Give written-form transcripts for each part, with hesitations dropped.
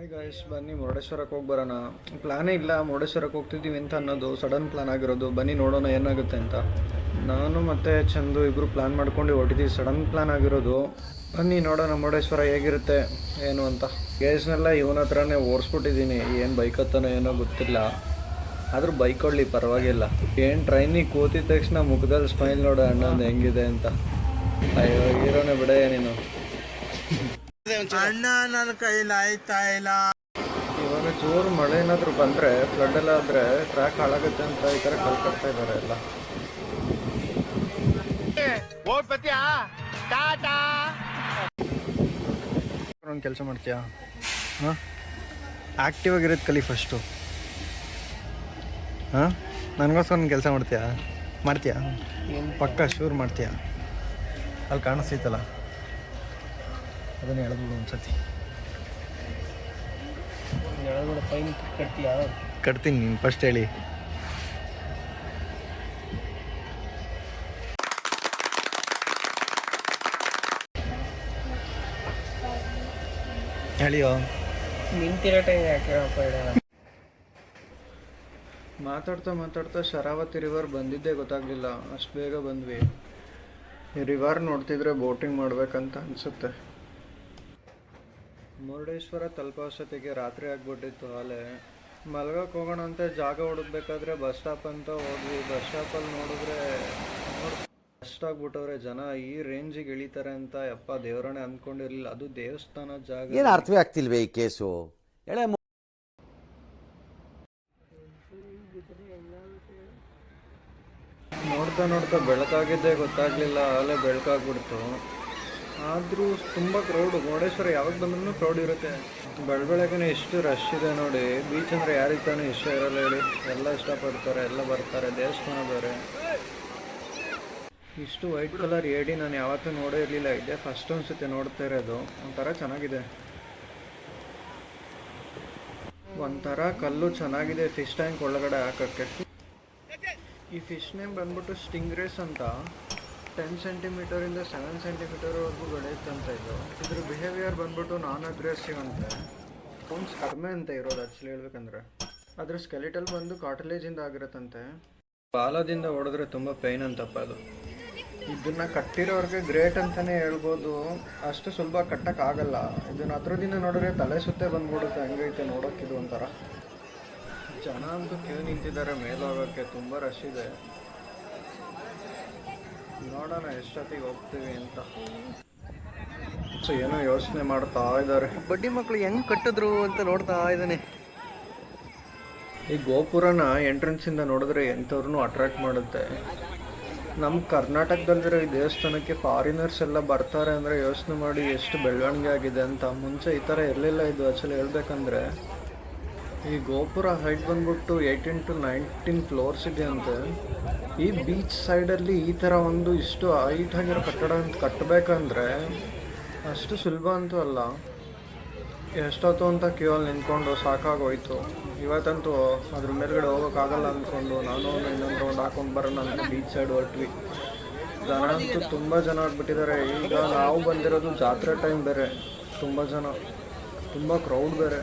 Hi guys, ಬನ್ನಿ ಮುರುಡೇಶ್ವರಕ್ಕೆ ಹೋಗಿ ಬರೋಣ. ಪ್ಲಾನೇ ಇಲ್ಲ ಮುರುಡೇಶ್ವರಕ್ಕೆ ಹೋಗ್ತಿದ್ದೀವಿ ಅಂತ ಅನ್ನೋದು ಸಡನ್ ಪ್ಲಾನ್ ಆಗಿರೋದು. ಬನ್ನಿ ನೋಡೋಣ ಏನಾಗುತ್ತೆ ಅಂತ. ನಾನು ಮತ್ತು ಚಂದು ಇಬ್ಬರು ಪ್ಲಾನ್ ಮಾಡ್ಕೊಂಡು ಹೊರಟಿದ್ದೀವಿ. ಸಡನ್ ಪ್ಲಾನ್ ಆಗಿರೋದು. ಬನ್ನಿ ನೋಡೋಣ ಮುರುಡೇಶ್ವರ ಹೇಗಿರುತ್ತೆ ಏನು ಅಂತ. ಗೇಸ್ನೆಲ್ಲ ಇವನ ಹತ್ರನೇ ಓಡಿಸ್ಬಿಟ್ಟಿದ್ದೀನಿ. ಏನು ಬೈಕ್ ಹತ್ತನೋ ಏನೋ ಗೊತ್ತಿಲ್ಲ, ಆದರೂ ಬೈಕ್ ಕೊಳ್ಳಿ ಪರವಾಗಿಲ್ಲ. ಏನು ಟ್ರೈನಿಗೆ ಕೂತಿದ ತಕ್ಷಣ ಮುಖದಲ್ಲಿ ಸ್ಮೈಲ್ ನೋಡೋ ಅಣ್ಣಂದು ಹೆಂಗಿದೆ ಅಂತ. ಅಯ್ಯೋ ಹೀರೋನೇ ಬಿಡ ನೀನು. ಅಣ್ಣ ನನ್ನ ಕೈಲಿ ಆಯ್ತಾ ಇಲ್ಲ. ಇವಾಗ ಜೋರು ಮಳೆ ಏನಾದರೂ ಬಂದರೆ, ಫ್ಲಡ್ ಎಲ್ಲ ಆದರೆ ಟ್ರ್ಯಾಕ್ ಹಾಳಾಗುತ್ತೆ ಅಂತ ಈ ಥರ ಕಲ್ಕೊಡ್ತಾ ಇದ್ದಾರೆ ಎಲ್ಲ. ಒಂದು ಕೆಲಸ ಮಾಡ್ತೀಯಾ? ಹಾಂ, ಆ್ಯಕ್ಟಿವ್ ಆಗಿರೋದು ಕಲಿ ಫಸ್ಟು. ಹಾಂ, ನನಗೋಸ್ಕರ ಒಂದು ಕೆಲಸ ಮಾಡ್ತೀಯಾ? ಪಕ್ಕ ಶೂರ್ ಮಾಡ್ತೀಯಾ? ಅಲ್ಲಿ ಕಾಣಿಸ್ತೈತಲ್ಲ, ಅದನ್ನು ಹೇಳ್ಬೋದು ಒಂದ್ಸತಿ. ಫೈನ್ ಕಟ್ತೀಯಾ? ಕಟ್ತೀನಿ, ನೀನು ಫಸ್ಟ್ ಹೇಳಿ. ಹೇಳಿಯೋ ನಿಂತಿರೋ ಟೈಮ್ ಯಾಕೆ ಮಾತಾಡ್ತಾ ಶರಾವತಿ ರಿವರ್ ಬಂದಿದ್ದೇ ಗೊತ್ತಾಗಲಿಲ್ಲ. ಅಷ್ಟು ಬೇಗ ಬಂದ್ವಿ. ಈ ರಿವರ್ ನೋಡ್ತಿದ್ರೆ ಬೋಟಿಂಗ್ ಮಾಡ್ಬೇಕಂತ ಅನಿಸುತ್ತೆ. ಮುರುಡೇಶ್ವರ ತಲುಪೋಷ್ಟೊತ್ತಿಗೆ ರಾತ್ರಿ ಆಗಿಬಿಟ್ಟಿತ್ತು. ಅಲ್ಲೇ ಮಲ್ಗಕ್ಕೆ ಹೋಗೋಣ ಅಂತ ಜಾಗ ಹುಡುಕ್ಬೇಕಾದ್ರೆ ಬಸ್ ಸ್ಟಾಪ್ ಅಂತ ಹೋದ್ವಿ. ಬಸ್ ಸ್ಟಾಪಲ್ಲಿ ನೋಡಿದ್ರೆ ಅಷ್ಟಾಗ್ಬಿಟ್ಟವ್ರೆ ಜನ. ಈ ರೇಂಜಿಗೆ ಇಳಿತಾರೆ ಅಂತ ಯಪ್ಪ ದೇವರನ್ನೇ ಅಂದ್ಕೊಂಡಿರಲಿಲ್ಲ. ಅದು ದೇವಸ್ಥಾನ ಜಾಗ. ಏನು ಅರ್ಥವೇ ಆಗ್ತಿಲ್ವೇ ಈ ಕೇಸು? ನೋಡ್ತಾ ಬೆಳಕಾಗಿದ್ದೇ ಗೊತ್ತಾಗಲಿಲ್ಲ. ಅಲ್ಲೇ ಬೆಳಕಾಗ್ಬಿಡ್ತು. ಆದರೂ ತುಂಬ ಕ್ರೌಡು. ಮುರುಡೇಶ್ವರ ಯಾವಾಗ ಬಂದ್ರೂ ಕ್ರೌಡ್ ಇರುತ್ತೆ. ಬೆಳಗ್ಗೆನೇ ಎಷ್ಟು ರಶ್ ಇದೆ ನೋಡಿ. ಬೀಚ್ ಅಂದರೆ ಯಾರಿಗೆ ತಾನೇ ಇಷ್ಟ ಇರಲ್ಲ ಹೇಳಿ. ಎಲ್ಲ ಇಷ್ಟಪಡ್ತಾರೆ, ಎಲ್ಲ ಬರ್ತಾರೆ. ದೇವಸ್ಥಾನ ಬೇರೆ. ಇಷ್ಟು ವೈಟ್ ಕಲರ್ ಏಡಿ ನಾನು ಯಾವತ್ತೂ ನೋಡೇ ಇರಲಿಲ್ಲ. ಇದೆ ಫಸ್ಟ್ ಅನ್ಸುತ್ತೆ ನೋಡ್ತಾ ಇರೋದು. ಒಂಥರ ಚೆನ್ನಾಗಿದೆ. ಒಂಥರ ಕಲ್ಲು ಚೆನ್ನಾಗಿದೆ ಫಿಶ್ ಟ್ಯಾಂಕ್ ಒಳಗಡೆ ಹಾಕೋಕ್ಕೆ. ಈ ಫಿಶ್ ನೇಮ್ ಬಂದ್ಬಿಟ್ಟು ಸ್ಟಿಂಗ್ರೇಸ್ ಅಂತ. 10 ಸೆಂಟಿಮೀಟರಿಂದ 7 ಸೆಂಟಿಮೀಟರ್ವರೆಗೂ ಬೆಳೆಯುತ್ತಂತ ಇದು. ಇದ್ರ ಬಿಹೇವಿಯರ್ ಬಂದ್ಬಿಟ್ಟು ನಾನ್ ಅಗ್ರೆಸಿವ್ ಅಂತೆ. ಬೋನ್ಸ್ ಕಡಿಮೆ ಅಂತ ಇರೋದು ಆ್ಯಕ್ಚುಲಿ ಹೇಳ್ಬೇಕಂದ್ರೆ. ಅದ್ರ ಸ್ಕೆಲಿಟಲ್ ಬಂದು ಕಾರ್ಟಿಲೇಜಿಂದ ಆಗಿರುತ್ತಂತೆ. ಬಾಲದಿಂದ ಹೊಡೆದ್ರೆ ತುಂಬ ಪೈನ್ ಅಂತಪ್ಪ ಅದು. ಇದನ್ನು ಕಟ್ಟಿರೋರಿಗೆ ಗ್ರೇಟ್ ಅಂತಲೇ ಹೇಳ್ಬೋದು. ಅಷ್ಟು ಸುಲಭ ಕಟ್ಟೋಕ್ಕಾಗಲ್ಲ. ಇದನ್ನು ಹತ್ರದಿಂದ ನೋಡಿದ್ರೆ ತಲೆ ಸುತ್ತೇ ಬಂದ್ಬಿಡುತ್ತೆ. ಹಂಗೈತೆ ನೋಡೋಕ್ಕಿದು ಒಂಥರ. ಜನ ಅಂತೂ ಕ್ಯೂ ನಿಂತಿದ್ದಾರೆ ಮೇಲೋಗೋಕ್ಕೆ. ತುಂಬ ರಶ್ ಇದೆ. ನೋಡೋಣ ಎಷ್ಟೊತ್ತಿಗೆ ಹೋಗ್ತೀವಿ ಅಂತ. ಸೊ ಏನೋ ಯೋಚನೆ ಮಾಡ್ತಾ ಇದ್ದಾರೆ. ಬಡ್ಡಿ ಮಕ್ಕಳು ಹೆಂಗೆ ಕಟ್ಟಿದ್ರು ಅಂತ ನೋಡ್ತಾ ಇದ್ದಾನೆ. ಈ ಗೋಪುರನ ಎಂಟ್ರೆನ್ಸಿಂದ ನೋಡಿದ್ರೆ ಎಂಥವ್ರನ್ನೂ ಅಟ್ರಾಕ್ಟ್ ಮಾಡುತ್ತೆ. ನಮ್ಮ ಕರ್ನಾಟಕದಲ್ಲಿರೋ ಈ ದೇವಸ್ಥಾನಕ್ಕೆ ಫಾರಿನರ್ಸ್ ಎಲ್ಲ ಬರ್ತಾರೆ ಅಂದರೆ ಯೋಚನೆ ಮಾಡಿ ಎಷ್ಟು ಬೆಳವಣಿಗೆ ಆಗಿದೆ ಅಂತ. ಮುಂಚೆ ಈ ಥರ ಇರಲಿಲ್ಲ ಇದು ಆ್ಯಕ್ಚುಲಿ ಹೇಳ್ಬೇಕಂದ್ರೆ. ಈ ಗೋಪುರ ಹೈಟ್ ಬಂದ್ಬಿಟ್ಟು 18 to 19 ಫ್ಲೋರ್ಸ್ ಇದೆ ಅಂತೆ. ಈ ಬೀಚ್ ಸೈಡಲ್ಲಿ ಈ ಥರ ಒಂದು ಇಷ್ಟು ಹೈಟ್ ಆಗಿರೋ ಕಟ್ಟಡ ಅಂತ ಕಟ್ಟಬೇಕಂದ್ರೆ ಅಷ್ಟು ಸುಲಭ ಅಂತೂ ಅಲ್ಲ. ಎಷ್ಟೊತ್ತು ಅಂತ ಕ್ಯೂ ಅಲ್ಲಿ ನಿಂತ್ಕೊಂಡು ಸಾಕಾಗೋಯ್ತು. ಇವತ್ತಂತೂ ಅದ್ರ ಮೇಲ್ಗಡೆ ಹೋಗೋಕ್ಕಾಗಲ್ಲ ಅಂದ್ಕೊಂಡು ನಾನು ಇನ್ನೊಂದು ರೌಂಡ್ ಹಾಕೊಂಡು ಬರೋಣ ಅಂತ ಬೀಚ್ ಸೈಡ್ ಹೊರಟ್ವಿ. ಜನ ಅಂತೂ ತುಂಬ ಜನ ಆಗಿಬಿಟ್ಟಿದ್ದಾರೆ. ಈಗ ನಾವು ಬಂದಿರೋದು ಜಾತ್ರೆ ಟೈಮ್ ಬೇರೆ. ತುಂಬ ಜನ, ತುಂಬ ಕ್ರೌಡ್ ಬೇರೆ.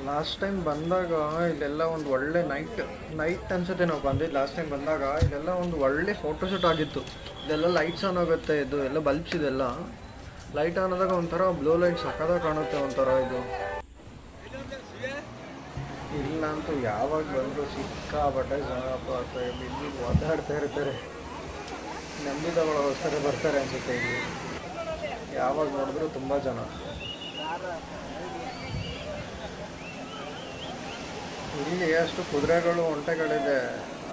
ಲಾಸ್ಟ್ ಟೈಮ್ ಬಂದಾಗ ಇಲ್ಲೆಲ್ಲ ಒಂದು ಒಳ್ಳೆ ನೈಟ್ ಅನ್ಸುತ್ತೆ ನಾವು ಬಂದಿದ್ದು. ಲಾಸ್ಟ್ ಟೈಮ್ ಬಂದಾಗ ಇದೆಲ್ಲ ಒಂದು ಒಳ್ಳೆ ಫೋಟೋಶೂಟ್ ಆಗಿತ್ತು. ಇದೆಲ್ಲ ಲೈಟ್ಸ್ ಆನ್ ಆಗುತ್ತೆ. ಇದು ಎಲ್ಲ ಬಲ್ಬ್ಸ್ ಇದೆಲ್ಲ ಲೈಟ್ ಆನ್ ಆದಾಗ ಒಂಥರ ಬ್ಲೂ ಲೈಟ್ ಸಕ್ಕದಾಗ ಕಾಣುತ್ತೆ ಒಂಥರ. ಇದು ಇಲ್ಲ ಅಂತೂ ಯಾವಾಗ ಬಂದರೂ ಸಿಕ್ಕಾಪಟ್ಟೆ ಜನ ಇಲ್ಲಿ ಒದ್ದಾಡ್ತಾ ಇರ್ತಾರೆ. ನಂಬಿದವಳಗೋಸ್ಕರ ಬರ್ತಾರೆ ಅನ್ಸುತ್ತೆ. ಇಲ್ಲಿ ಯಾವಾಗ ನೋಡಿದ್ರು ತುಂಬ ಜನ. ಇಲ್ಲಿ ಅಷ್ಟು ಕುದುರೆಗಳು, ಒಂಟೆಗಳಿದೆ.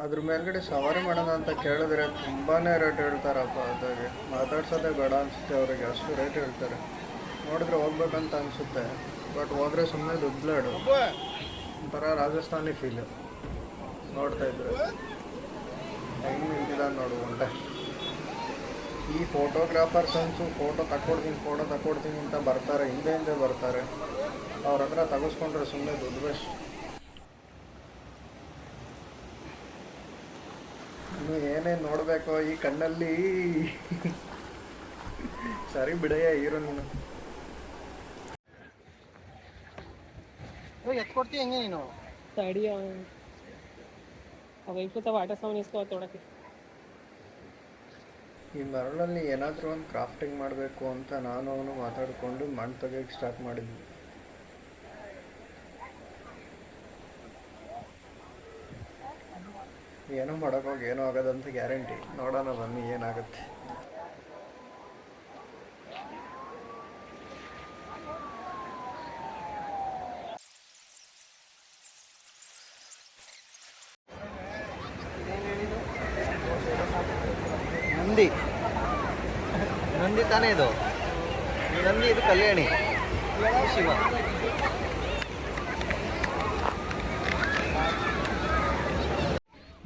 ಅದ್ರ ಮೇಲ್ಗಡೆ ಸವಾರಿ ಮಾಡೋಣ ಅಂತ ಕೇಳಿದ್ರೆ ತುಂಬಾ ರೇಟ್ ಹೇಳ್ತಾರಪ್ಪ. ಅದಾಗೆ ಮಾತಾಡ್ಸೋದೇ ಬೇಡ ಅನಿಸುತ್ತೆ ಅವರಿಗೆ. ಅಷ್ಟು ರೇಟ್ ಹೇಳ್ತಾರೆ. ನೋಡಿದ್ರೆ ಹೋಗ್ಬೇಕಂತ ಅನಿಸುತ್ತೆ. ಬಟ್ ಹೋದರೆ ಸುಮ್ಮನೆ ದುಡ್ಡು. ಒಂಥರ ರಾಜಸ್ಥಾನಿ ಫೀಲ್. ನೋಡ್ತಾ ಇದ್ರೆ ಹೆಂಗೆ ನಿಂತಿದ್ದಾನೆ ನೋಡು ಒಂಟೆ. ಈ ಫೋಟೋಗ್ರಾಫರ್ಸ್ ಅನ್ಸು ಫೋಟೋ ತಕ್ಕೊಡ್ತೀನಿ ಅಂತ ಬರ್ತಾರೆ. ಹಿಂದೆ ಬರ್ತಾರೆ. ಅವ್ರ ಹತ್ರ ತೆಗೆಸ್ಕೊಂಡ್ರೆ ಸುಮ್ಮನೆ ದುಡ್ಡು ವೇಸ್ಟ್. ಇನ್ನು ಏನೇನು ನೋಡಬೇಕು ಈ ಕಣ್ಣಲ್ಲಿ. ಸರಿ ಬಿಡಯ್ಯ ಹೀರೋ ನೀನು. ಎತ್ಕೊಡ್ತೀಯ ಹೆಂಗೆ ನೀನು? तड़ी अब एक तो वाटर साउंड इसको थोड़ा ಈ ಮರಳಲ್ಲಿ ಏನಾದರೂ ಒಂದು ಕ್ರಾಫ್ಟಿಂಗ್ ಮಾಡಬೇಕು ಅಂತ ನಾನು ಅವನು ಮಾತಾಡಿಕೊಂಡು ಮಣ್ಣು ತೆಗಿಯೋಕ್ಕೆ ಸ್ಟಾರ್ಟ್ ಮಾಡಿದ್ವಿ. ಏನೋ ಮಾಡೋಕ್ಕೋಗಿ ಏನೋ ಆಗೋದಂತ ಗ್ಯಾರಂಟಿ. ನೋಡೋಣ ಬನ್ನಿ ಏನಾಗುತ್ತೆ. ನಂದಿ ನಂದಿ ತಾನೇ ಇದು? ನಂದಿ ಇದು ಕಲ್ಯಾಣಿ ಶಿವ.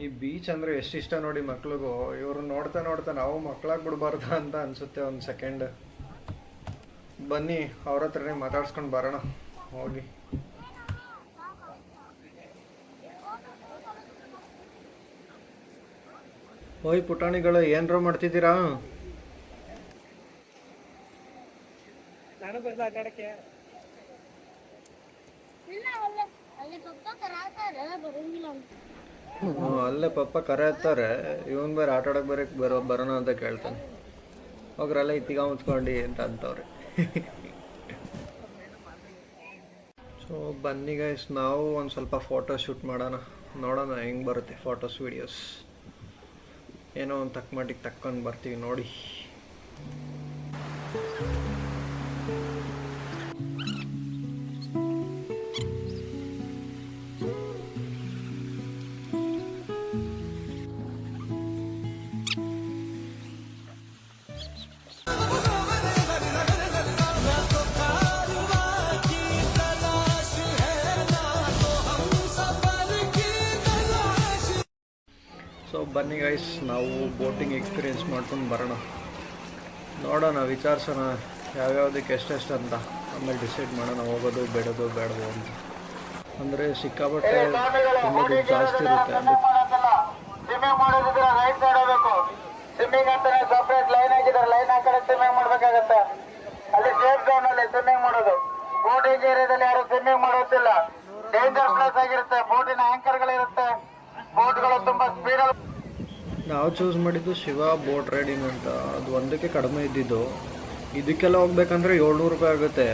ಈ ಬೀಚ್ ಅಂದರೆ ಎಷ್ಟು ಇಷ್ಟ ನೋಡಿ ಮಕ್ಳಿಗೂ. ಇವರು ನೋಡ್ತಾ ನೋಡ್ತಾ ನಾವು ಮಕ್ಕಳಾಗಿ ಬಿಡಬಾರ್ದ ಅಂತ ಅನಿಸುತ್ತೆ ಒಂದು ಸೆಕೆಂಡ್. ಬನ್ನಿ ಅವ್ರ ಹತ್ರನೇ ಮಾತಾಡ್ಸ್ಕೊಂಡು ಬರೋಣ ಹೋಗಿ. ಓಯ್ ಪುಟಾಣಿಗಳು ಏನ್ರೋ ಮಾಡ್ತಿದ್ದೀರಾ? ನಾನು ಬರ್ದ ಆಟಾಡಕ್ಕೆ ಅಲ್ಲೇ ಪಪ್ಪ ಕರೆ ಹತ್ತಾರೆ. ಇವನ್ ಬೇರೆ ಆಟ ಆಡೋಕೆ ಬರೋಣ ಅಂತ ಕೇಳ್ತಾನೆ. ಹೋಗ್ರಲ್ಲ ಇತ್ತಿಗ ಮುಚ್ಕೊಂಡು ಅಂತ ಅಂತವ್ರೆ. ಸೊ ಬನ್ನಿ ಗೈಸ್, ನಾವು ಒಂದು ಸ್ವಲ್ಪ ಫೋಟೋ ಶೂಟ್ ಮಾಡೋಣ. ನೋಡೋಣ ಹೆಂಗೆ ಬರುತ್ತೆ ಫೋಟೋಸ್ ವೀಡಿಯೋಸ್. ಏನೋ ಒಂದು ತಕ್ಕ ಮಟ್ಟಿಗೆ ತಕ್ಕೊಂಡು ಬರ್ತೀವಿ ನೋಡಿ. ಸೊ ಬನ್ನಿ ಗೈಸ್, ನಾವು ಬೋಟಿಂಗ್ ಎಕ್ಸ್ಪೀರಿಯೆನ್ಸ್ ಮಾಡ್ಕೊಂಡು ಬರೋಣ. ನೋಡೋಣ, ವಿಚಾರಿಸೋಣ ಯಾವ್ಯಾವುದಕ್ಕೆ ಎಷ್ಟೆಷ್ಟು ಅಂತ. ಆಮೇಲೆ ಡಿಸೈಡ್ ಮಾಡೋಣ ಹೋಗೋದು ಬೇಡದು ಬೇಡದು ಅಂತ. ಅಂದರೆ ಸಿಕ್ಕಾಪಟ್ಟೆ ತುಂಬ ದುಡ್ಡು ಜಾಸ್ತಿ ಇರುತ್ತೆ. ಸ್ವಿಮ್ಮಿಂಗ್ ಮಾಡೋದಿದ್ರೆ ರೈಟ್ ಸೈಡ್ ಹೋಗ್ಬೇಕು. ಸ್ವಿಮ್ಮಿಂಗ್ ಅಂತಾನೆ ಸಪ್ರೇಟ್ ಲೈನ್ ಹಾಕಿದ್ದಾರೆ. ಲೈನ್ ಹಾಕಡೆ ಸ್ವಿಮ್ಮಿಂಗ್ ಮಾಡ್ಬೇಕಾಗತ್ತೆ. ಅಲ್ಲಿ ಸೇಫ್ ಝೋನ್ ಅಲ್ಲಿ ಸ್ವಿಮ್ಮಿಂಗ್ ಮಾಡೋದು. ಬೋಟಿಂಗ್ ಏರಿಯಾದಲ್ಲಿ ಯಾರು ಸ್ವಿಮ್ಮಿಂಗ್ ಮಾಡೋದಿಲ್ಲ. ಡೇಂಜರ್ ಪ್ಲೇಸ್ ಆಗಿರುತ್ತೆ. ಬೋಟಿನ ಆಂಕರ್ಗಳಿರುತ್ತೆ. ಬೋಟ್ಗಳು ತುಂಬಾ ಸ್ಪೀಡ್. ನಾವು ಚೂಸ್ ಮಾಡಿದ್ದು ಶಿವ ಬೋಟ್ ರೈಡಿಂಗ್ ಅಂತ. ಅದು ಒಂದಕ್ಕೆ ಕಡಿಮೆ ಇದ್ದಿದ್ದು. ಇದಕ್ಕೆಲ್ಲ ಹೋಗ್ಬೇಕಂದ್ರೆ 700 ರೂಪಾಯಿ ಆಗುತ್ತೆ.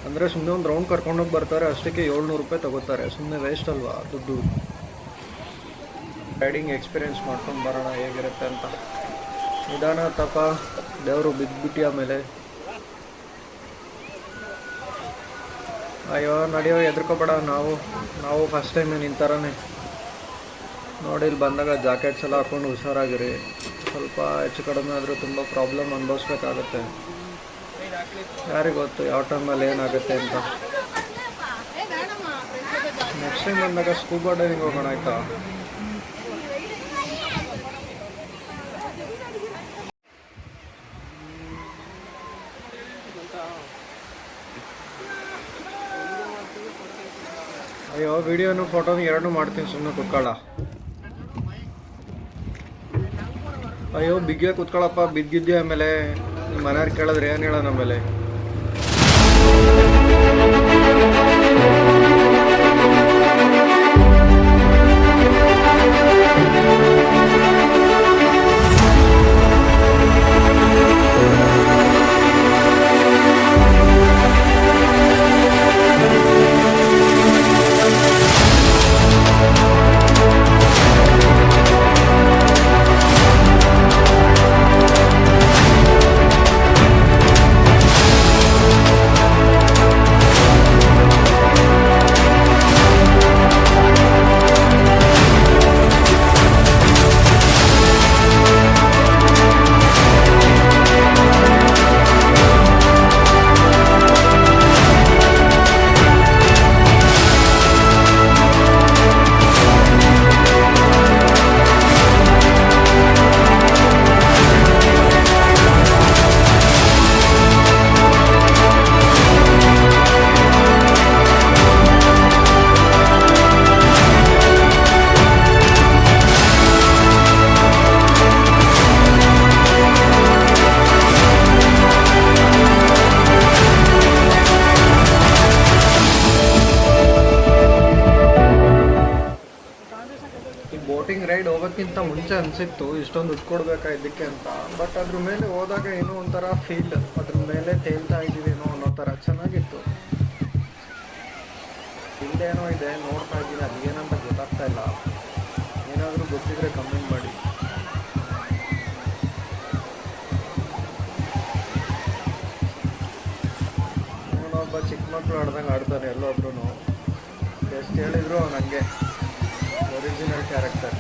ಅಂದರೆ ಸುಮ್ಮನೆ ಒಂದು ರೌಂಡ್ ಕರ್ಕೊಂಡೋಗಿ ಬರ್ತಾರೆ, ಅಷ್ಟಕ್ಕೆ 700 ರೂಪಾಯಿ ತಗೋತಾರೆ. ಸುಮ್ಮನೆ ವೇಸ್ಟ್ ಅಲ್ವಾ ದುಡ್ಡು. ರೈಡಿಂಗ್ ಎಕ್ಸ್ಪೀರಿಯೆನ್ಸ್ ಮಾಡ್ಕೊಂಡು ಬರೋಣ ಹೇಗಿರುತ್ತೆ ಅಂತ. ನಿಧಾನ ತಪ, ದೇವರು ಬಿದ್ದುಬಿಟ್ಟು ಆಮೇಲೆ. ಅಯ್ಯೋ ನಡೆಯೋ, ಹೆದರ್ಕೋಬೇಡ. ನಾವು ಫಸ್ಟ್ ಟೈಮ್ ನಿಂತಾರನೇ ನೋಡಿ. ಇಲ್ಲಿ ಬಂದಾಗ ಜಾಕೆಟ್ಸ್ ಎಲ್ಲ ಹಾಕ್ಕೊಂಡು ಹುಷಾರಾಗಿರಿ. ಸ್ವಲ್ಪ ಹೆಚ್ಚು ಕಡಿಮೆ ಆದರೂ ತುಂಬ ಪ್ರಾಬ್ಲಮ್ ಅನುಭವಿಸ್ಬೇಕಾಗತ್ತೆ. ಯಾರಿಗೆ ಗೊತ್ತು ಯಾವ ಟೈಮಲ್ಲಿ ಏನಾಗುತ್ತೆ ಅಂತ. ನೆಕ್ಸ್ಟ್ ಟೈಮ್ ಬಂದಾಗ ಸ್ಕೂಬಾ ಡೈವಿಂಗ್ ಹೋಗೋಣ ಆಯಿತಾ? ಅಯ್ಯೋ, ವಿಡಿಯೋನು ಫೋಟೋನು ಎರಡೂ ಮಾಡ್ತೀನಿ, ಸುಮ್ಮನೆ ಕುತ್ಕೊಳ್ಳ. ಅಯ್ಯೋ ಬಿಗ್ಗೆ ಕುತ್ಕೊಳ್ಳಪ್ಪ, ಬಿದ್ದಿದ್ದೆ. ಆಮೇಲೆ ನಿಮ್ಮ ಮನೆಯವ್ರು ಕೇಳಿದ್ರೆ ಏನು ಹೇಳೋಣ ಆಮೇಲೆ. ಹೋಗೋಕ್ಕಿಂತ ಮುಂಚೆ ಅನಿಸಿತ್ತು ಇಷ್ಟೊಂದು ದುಡ್ಡು ಕೊಡಬೇಕಾ ಇದಕ್ಕೆ ಅಂತ. ಬಟ್ ಅದ್ರ ಮೇಲೆ ಹೋದಾಗ ಏನೋ ಒಂಥರ ಫೀಲ್, ಅದ್ರ ಮೇಲೆ ತೇಲ್ತಾ ಇದ್ದೀವೇನೋ ಅನ್ನೋ ಥರ ಚೆನ್ನಾಗಿತ್ತು. ಇಲ್ಲೇನೋ ಇದೆ ನೋಡ್ತಾ ಇದ್ದೀನಿ, ಅದು ಏನಂತ ಗೊತ್ತಾಗ್ತಾ ಇಲ್ಲ. ಏನಾದರೂ ಗೊತ್ತಿದ್ರೆ ಕಮೆಂಟ್ ಮಾಡಿ. ಅವನೊಬ್ಬ ಚಿಕ್ಕ ಮಕ್ಕಳು ಆಡ್ದಂಗೆ ಆಡ್ತಾನೆ ಎಲ್ಲೊಬ್ರು. ಎಷ್ಟು ಹೇಳಿದ್ರು ನನಗೆ ಒರಿಜಿನಲ್ ಕ್ಯಾರೆಕ್ಟರ್.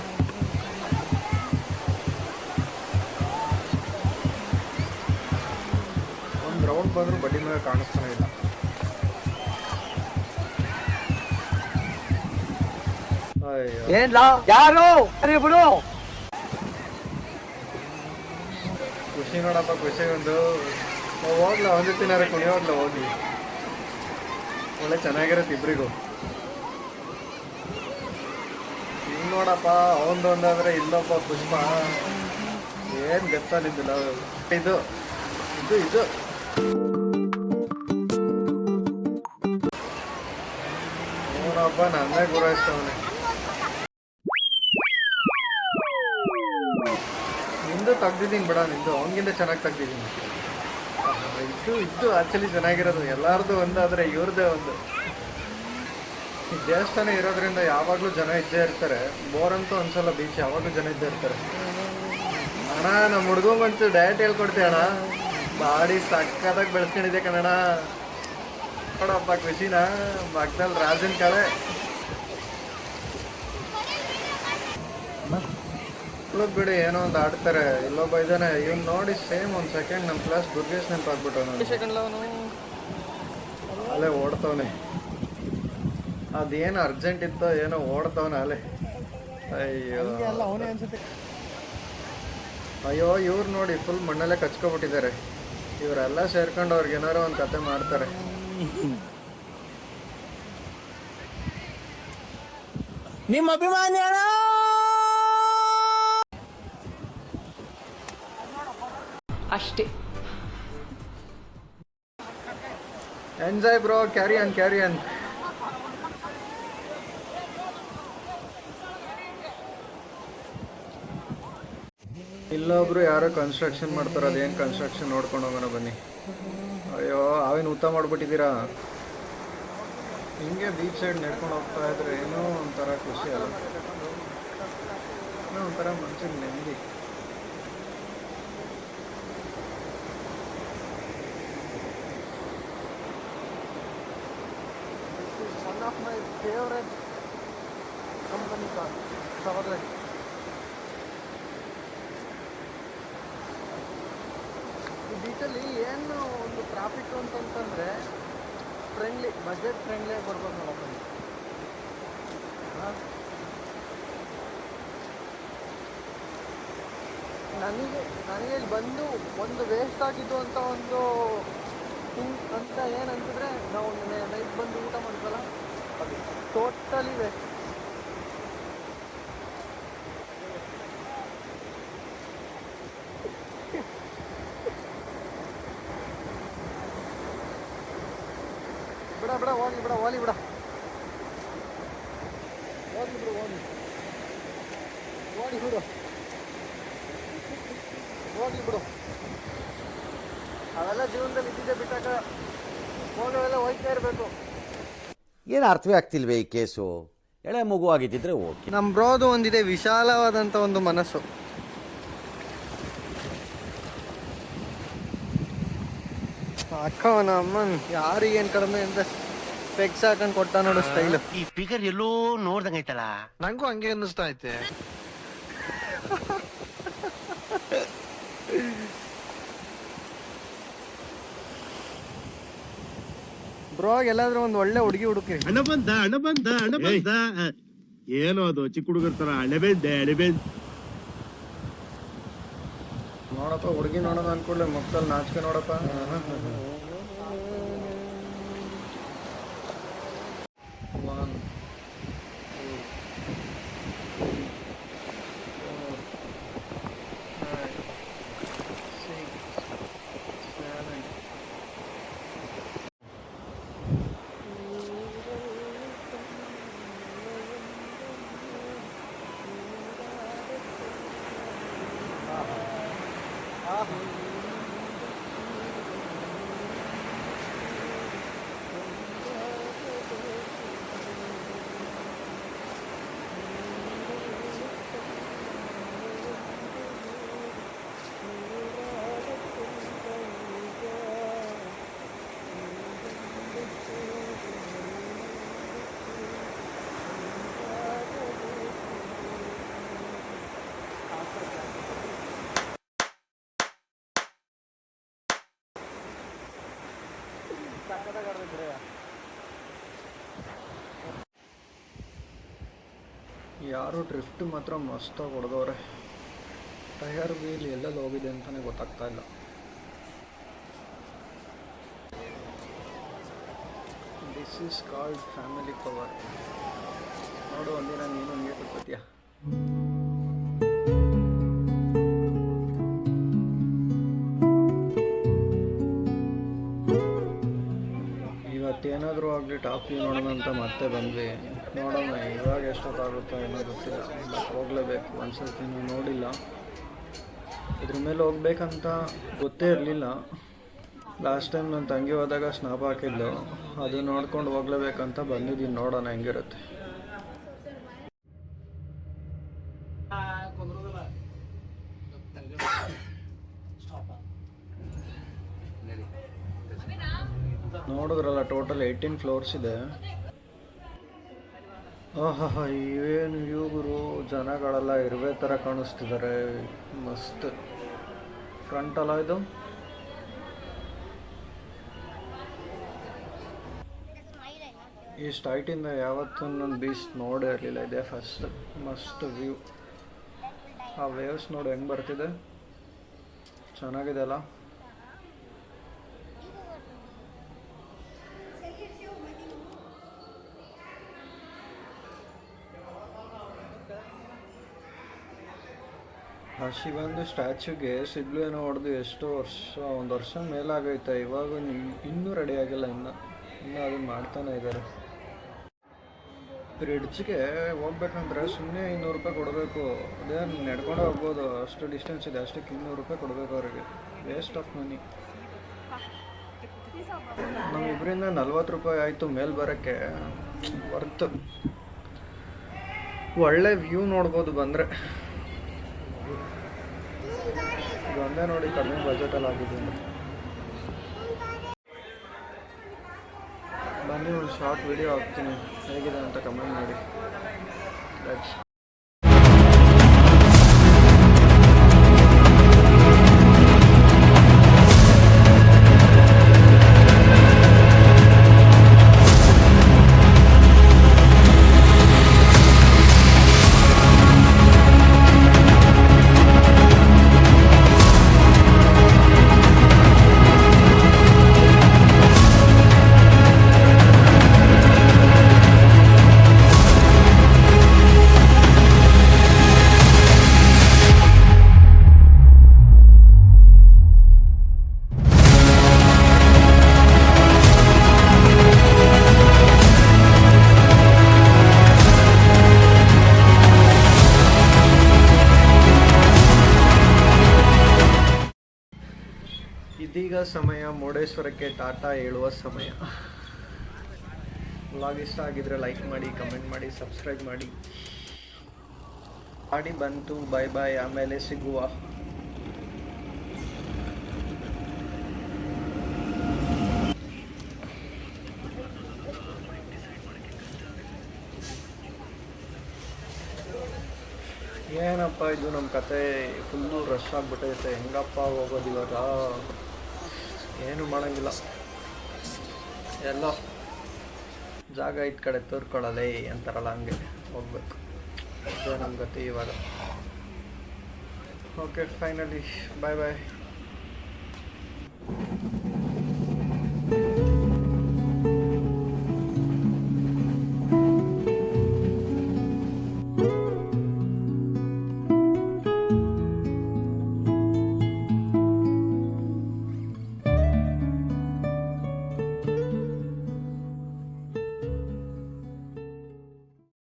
ಒಂದು ರೌಂಡ್ ಬಂದರೂ ಬಡ್ಡಿ ಮೇಲೆ ಕಾಣಿಸ್ತಾನೆ ಇಲ್ಲ. ಅಯ್ಯೋ ಯಾರು ಬಿಡು. ಖುಷಿ ನೋಡಪ್ಪ, ಖುಷಿ ಒಂದು ಹೋಗ್ಲ ಒಂದು ತಿನ್ನಾರ ಕುಣಿಯೋಗ್ಲ ಹೋಗಿ. ಒಳ್ಳೆ ಚೆನ್ನಾಗಿರುತ್ತೆ ಇಬ್ರಿಗೂ. ಹಿಂಗೆ ನೋಡಪ್ಪ, ಅವನದು ಒಂದಾದ್ರೆ ಇಲ್ಲೊಬ್ಬ ಪುಷ್ಪ ಏನು ಗೊತ್ತಾನಿದ್ದಿಲ್ಲ. ಇದು ಇದು ಇದು ಅವನೊಬ್ಬ ನನ್ನೇ ಗುರಾಯಿಸ್ತವನೆ. ನಿಂದು ತೆಗ್ದಿದ್ದೀನಿ ಬಿಡ, ನಿಂದು ಅವನಿಗಿಂತ ಚೆನ್ನಾಗಿ ತೆಗ್ದಿದ್ದೀನಿ. ಇದು ಆ್ಯಕ್ಚುಲಿ ಚೆನ್ನಾಗಿರೋದು. ಎಲ್ಲಾರ್ದು ಒಂದಾದರೆ ಇವ್ರದ್ದೇ ಒಂದು. ಈ ದೇವಸ್ಥಾನ ಇರೋದ್ರಿಂದ ಯಾವಾಗಲೂ ಜನ ಇದ್ದೇ ಇರ್ತಾರೆ. ಬೋರ್ ಅಂತೂ ಒಂದ್ಸಲ ಬೀಚ್ ಯಾವಾಗಲೂ ಜನ ಇದ್ದೇ ಇರ್ತಾರೆ. ಅಣ್ಣ ನಮ್ಮ ಹುಡುಗಂಗಂತೂ ಡಯಟ್ ಹೇಳ್ಕೊಡ್ತೀವಿ ಅಣ್ಣ. ಬಾಡಿ ಸಕ್ಕತ್ತಾಗಿ ಬೆಳೆಸ್ಕೊಂಡಿದ್ದೆ ಕಣಣ್ಣ. ನೋಡಪ್ಪ ಖುಷಿನ ಮಗ್ದಲ್ಲಿ ರಾಜನ್ ಕಳೆ ಬಿಡಿ, ಏನೋ ಒಂದು ಆಡ್ತಾರೆ. ಇಲ್ಲೊಬ್ಬ ಇದ್ದಾನೆ, ಇವ್ನು ನೋಡಿ ಸೇಮ್ ಒಂದು ಸೆಕೆಂಡ್ ನಮ್ಮ ಕ್ಲಾಸ್ ದುರ್ಗೇಶ್ ನೆನಪಾಗ್ಬಿಟ್ಟು ಅಲ್ಲೇ ಓಡ್ತವನೆ. ಅದೇನು ಅರ್ಜೆಂಟ್ ಇತ್ತೋ ಏನೋ ಓಡ್ತವನೆ ಅಲ್ಲೇ. ಅಯ್ಯೋ ಅಯ್ಯೋ, ಇವ್ರು ನೋಡಿ ಫುಲ್ ಮಣ್ಣಲ್ಲೇ ಕಚ್ಕೊಬಿಟ್ಟಿದ್ದಾರೆ. ಇವರೆಲ್ಲ ಸೇರ್ಕೊಂಡು ಅವ್ರಿಗೆ ಏನಾರು ಒಂದು ಕತೆ ಮಾಡ್ತಾರೆ. ನಿಮ್ಮ ಅಭಿಮಾನಿ ಅಷ್ಟೇ. Enjoy bro, carry on carry on. ಇಲ್ಲೊಬ್ರು ಯಾರೋ ಕನ್ಸ್ಟ್ರಕ್ಷನ್ ಮಾಡ್ತಾರೆ. ಅದೇನು ಕನ್ಸ್ಟ್ರಕ್ಷನ್ ನೋಡ್ಕೊಂಡು ಹೋಗೋಣ ಬನ್ನಿ. ಅಯ್ಯೋ, ಅವೇನು ಊಟ ಮಾಡ್ಬಿಟ್ಟಿದ್ದೀರಾ? ಹಿಂಗೆ ಬೀಚ್ ಸೈಡ್ ನಡ್ಕೊಂಡು ಹೋಗ್ತಾ ಇದ್ರೆ ಏನೋ ಒಂಥರ ಖುಷಿ ಅಲ್ಲ, ಏನೋ ಒಂಥರ ಮನ್ಸಿಗೆ ನೆಮ್ಮದಿ. One of my favourite company car Chevrolet. ಈ ಬೀಚಲ್ಲಿ ಏನು ಒಂದು ಟ್ರಾಫಿಕ್ ಅಂತಂತಂದರೆ ಫ್ರೆಂಡ್ಲಿ, ಬಜೆಟ್ ಫ್ರೆಂಡ್ಲಿಯಾಗಿ ಬರ್ಬೋದು ನೋಡಪ್ಪ. ನನಗೆ ಇಲ್ಲಿ ಬಂದು ಒಂದು ವೇಸ್ಟ್ ಆಗಿದ್ದು ಅಂತ ಒಂದು ಅಂತ ಏನಂತಿದ್ರೆ, ನಾವು ನೈಟ್ ಬಂದು ಊಟ ಮಾಡ್ತಲ್ಲ, ಅದು ಟೋಟಲಿ ವೇಸ್ಟ್. ಬಿಡ ಹೋಗ್ಲಿ ಬಿಡ ಹೋಗ್ಲಿ ಬಿಡ ಹೋಗ್ಲಿ ಬಿಡು ಹೋಗ್ಲಿ ಹೋಗ್ಲಿ ಬಿಡು ಹೋಗ್ಲಿ ಬಿಡು. ಅವೆಲ್ಲ ಜೀವನದಲ್ಲಿ ಇದ್ದಿದ್ದೆ ಬಿಟ್ಟಾಗ ಹೋಗೋವೆಲ್ಲ ಹೋಗ್ತಾ ಇರಬೇಕು. ಏನು ಅರ್ಥವೇ ಆಗ್ತಿಲ್ವೇ ಈ ಕೇಸು? ಎಳೆ ಮಗು ಆಗಿದ್ದಿದ್ರೆ ಓಕೆ. ನಮ್ಮ ಬ್ರೋದು ಒಂದಿದೆ ವಿಶಾಲವಾದಂಥ ಒಂದು ಮನಸ್ಸು. ಅಕ್ಕವನ ಅಮ್ಮನ್ ಯಾರಿಗೇನು ಕಡಿಮೆ ಅಂತ ಪೆಕ್ಸ್ ಹಾಕೊಂಡು ಕೊಟ್ಟ ನೋಡು ಸ್ಟೈಲು. ಈ ಫಿಗರ್ ಎಲ್ಲೋ ನೋಡ್ದಂಗೈತಲ್ಲ, ನಂಗೂ ಹಂಗೆ ಅನ್ನಿಸ್ತಾ ಐತೆ. ಬ್ರೋಗ್ ಎಲ್ಲಾದ್ರೂ ಒಂದು ಒಳ್ಳೆ ಹುಡುಗಿ ಹುಡುಕಿ. ಹಣ ಬಂದ ಏನೋ ಅದು ಚಿಕ್ಕ ಹುಡುಗರ ತರ ಅಣೆಬೆಂದೆ. ನೋಡಪ್ಪ ಹುಡುಗಿ ನೋಡೋಣ ಅನ್ಕೊಡ್ಲೆ ಮಕ್ಕಳು ನಾಚಿಕೆ ನೋಡಪ್ಪ. ಯಾರು ಡ್ರಿಫ್ಟ್ ಮಾತ್ರ ಮಸ್ತಾಗಿ ಹೊಡೆದವ್ರೆ. ಟೈರ್ ವೀಲ್ ಎಲ್ಲೆಲ್ಲಿ ಹೋಗಿದೆ ಅಂತಲೇ ಗೊತ್ತಾಗ್ತಾ ಇಲ್ಲ. This is called family cover. ನೋಡು, ಒಂದಿನ ನೀನು ನೀರು ಬಿಡ್ತೀಯ. ಇವತ್ತೇನಾದರೂ ಆಗಲಿ ಟಾಪ್ ವ್ಯೂ ನೋಡೋಣ ಅಂತ ಮತ್ತೆ ಬಂದ್ವಿ. ನೋಡೋಣ ಇವಾಗ ಎಷ್ಟೊತ್ತಾಗುತ್ತೋ ಏನೋ ಗೊತ್ತಿಲ್ಲ, ಬಟ್ ಹೋಗಲೇಬೇಕು. ಒಂದ್ಸತಿ ನೀವು ನೋಡಿಲ್ಲ, ಇದ್ರ ಮೇಲೆ ಹೋಗ್ಬೇಕಂತ ಗೊತ್ತೇ ಇರಲಿಲ್ಲ. ಲಾಸ್ಟ್ ಟೈಮ್ ನನ್ನ ತಂಗಿ ಹೋದಾಗ ಸ್ನಾಪ್ ಹಾಕಿದ್ಲು, ಅದು ನೋಡ್ಕೊಂಡು ಹೋಗ್ಲೇಬೇಕಂತ ಬಂದಿದ್ದೀನಿ. ನೋಡೋಣ ಹೆಂಗಿರುತ್ತೆ. ನೋಡಿದ್ರಲ್ಲ, ಟೋಟಲ್ 18 ಫ್ಲೋರ್ಸ್ ಇದೆ. ಆಹಾ, ಏನು ಇವರು ಜನಗಳೆಲ್ಲ ಇರುವೆ ಥರ ಕಾಣಿಸ್ತಿದ್ದಾರೆ. ಮಸ್ತ್ ಫ್ರಂಟ್ ಅಲ್ಲ ಇದು. ಇಷ್ಟು ಹೈಟಿಂದ ಯಾವತ್ತೂ ನನ್ನ ಬೀಚ್ ನೋಡೇ ಇರಲಿಲ್ಲ. ಇದೆ ಫಸ್ಟ್. ಮಸ್ತ್ ವ್ಯೂ. ಆ ವೇವ್ಸ್ ನೋಡಿ ಹೆಂಗೆ ಬರ್ತಿದೆ, ಚೆನ್ನಾಗಿದೆ ಅಲ್ಲ. ಆ ಶಿವಂದು ಸ್ಟ್ಯಾಚ್ಯೂಗೆ ಸಿಡ್ಲು ಏನೋ ಹೊಡೆದು ಎಷ್ಟೋ ವರ್ಷ, 1 ವರ್ಷ ಮೇಲಾಗೈತೆ. ಇವಾಗ ಇನ್ನೂ ರೆಡಿ ಆಗಿಲ್ಲ. ಇನ್ನೂ ಅದನ್ನು ಮಾಡ್ತಾನೆ ಇದ್ದಾರೆ. ಬ್ರಿಡ್ಜ್ಗೆ ಹೋಗ್ಬೇಕಂದ್ರೆ ಸುಮ್ಮನೆ 200 ರೂಪಾಯಿ ಕೊಡಬೇಕು. ಅದೇ ನಡ್ಕೊಂಡು ಹೋಗ್ಬೋದು, ಅಷ್ಟು ಡಿಸ್ಟೆನ್ಸ್ ಇದೆ. ಅಷ್ಟಕ್ಕೆ 200 ರೂಪಾಯಿ ಕೊಡಬೇಕು ಅವರಿಗೆ. Waste of money. ನಮ್ಮಿಬ್ಬರಿಂದ 40 ರೂಪಾಯಿ ಆಯಿತು ಮೇಲೆ ಬರೋಕ್ಕೆ. ವರ್ತ್. ಒಳ್ಳೆ ವ್ಯೂ ನೋಡ್ಬೋದು ಬಂದರೆ. ಒಂದೇ ನೋಡಿ ಕಡಿಮೆ ಬಜೆಟಲ್ಲಿ ಆಗಿದ್ದೀನಿ. ಬನ್ನಿ ಒಂದು ಶಾರ್ಟ್ ವಿಡಿಯೋ ಹಾಕ್ತೀನಿ, ಹೇಗಿದೆ ಅಂತ ಕಮೆಂಟ್ ಮಾಡಿ. ಇದೀಗ ಸಮಯ ಮುರುಡೇಶ್ವರಕ್ಕೆ ಟಾಟಾ ಹೇಳುವ ಸಮಯ. ವ್ಲಾಗ್ ಇಷ್ಟ ಆಗಿದ್ರೆ ಲೈಕ್ ಮಾಡಿ, ಕಮೆಂಟ್ ಮಾಡಿ, ಸಬ್ಸ್ಕ್ರೈಬ್ ಮಾಡಿ. ಗಾಡಿ ಬಂತು, ಬಾಯ್ ಬಾಯ್, ಆಮೇಲೆ ಸಿಗುವ. ಏನಪ್ಪ ಇದು ನಮ್ಮ ಕತೆ, ಫುಲ್ಲು ರಶ್ ಆಗಿಬಿಟ್ಟೈತೆ. ಹೆಂಗಪ್ಪ ಹೋಗೋದು ಇವಾಗ? ಏನು ಮಾಡೋಂಗಿಲ್ಲ, ಎಲ್ಲೋ ಜಾಗ ಇದ್ದ ಕಡೆ ತೋರ್ಕೊಳ್ಳಲೇ ಅಂತಾರಲ್ಲ, ಹಂಗೆ ಹೋಗ್ಬೇಕು. ಅದೇ ನಮ್ಮ ಗತಿ ಇವಾಗ. ಓಕೆ, ಫೈನಲಿ ಬಾಯ್ ಬಾಯ್.